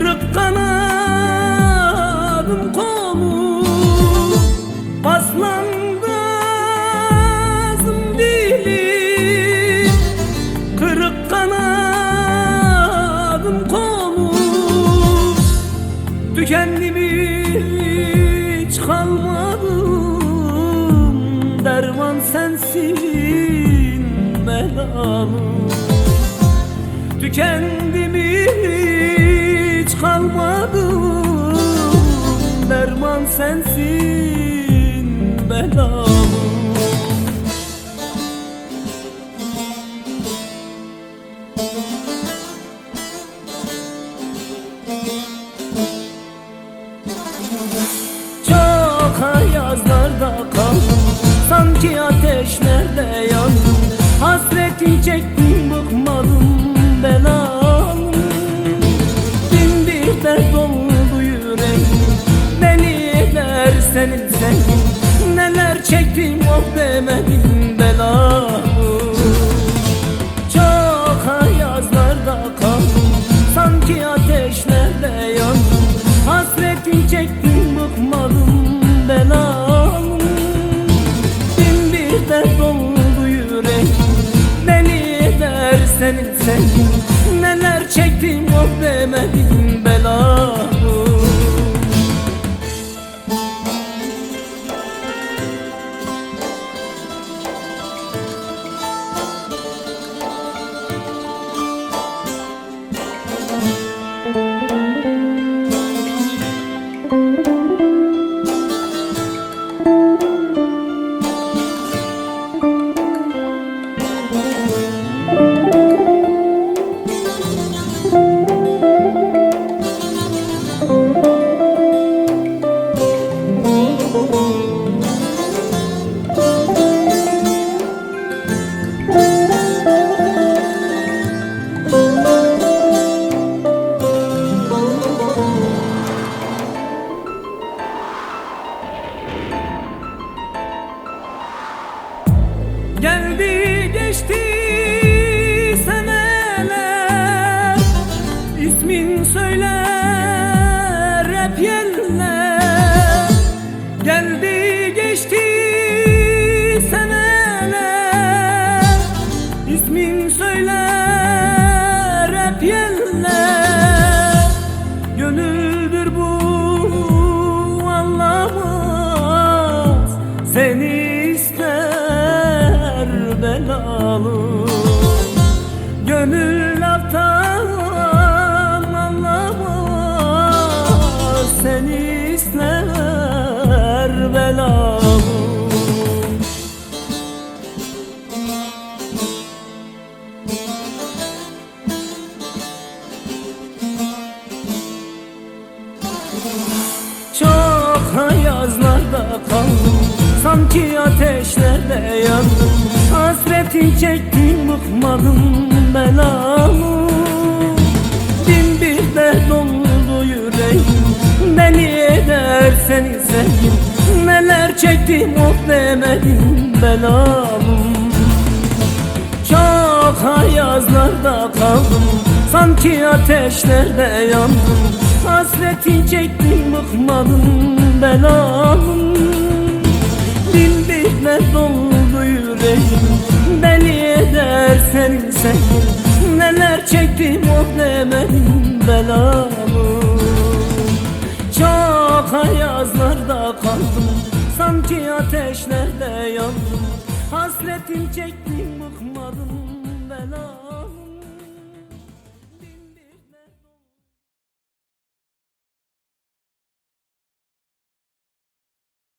Kırık kanadım kolu paslandı ağzım dilim. Kırık kanadım kolu tükendim, hiç kalmadım. Derman sensin belalım. Tükendim, hiç kalmadım. Derman sensin belalım. Çok ayazlarda kaldım, sanki ateşlerde yandım. Hasretin çektim, bıkmadım belalım. Bin bir dert oldu yüreğim, beni eder senin sevgin. Neler çektim oh demedim belalım. Çok ayazlarda kaldım, sanki ateşlerde yandım. Hasretin çektim, bıkmadım belalım. Bin bir dert oldu yüreğim, beni eder senin sevgin. Neler çektim oh demedim belalım. Geldi geçti seneler, ismin söyler hep yerler. Geldi geçti seneler, ismin söyler hep yerler. Gönüldür bu anlamaz, seni belalım. Gönül laftan anlamaz, seni ister belalım. Çok ayazlarda kaldım, sanki ateşlerde yandım. Hasretin çektim, bıkmadım belalım. Bin bir dert oldu yüreğim, beni eder senin sevgin. Neler çektim oh demedim belalım. Çok ayazlarda kaldım, sanki ateşlerde yandım. Hasretin çektim, bıkmadım belalım. Bin bir dert oldu yüreğim, beni eder senin sevgin. Neler çektim oh demedim belalım. Çok ayazlarda kaldım, sanki ateşlerde yandım. Hasretin çektim, bıkmadım belalım.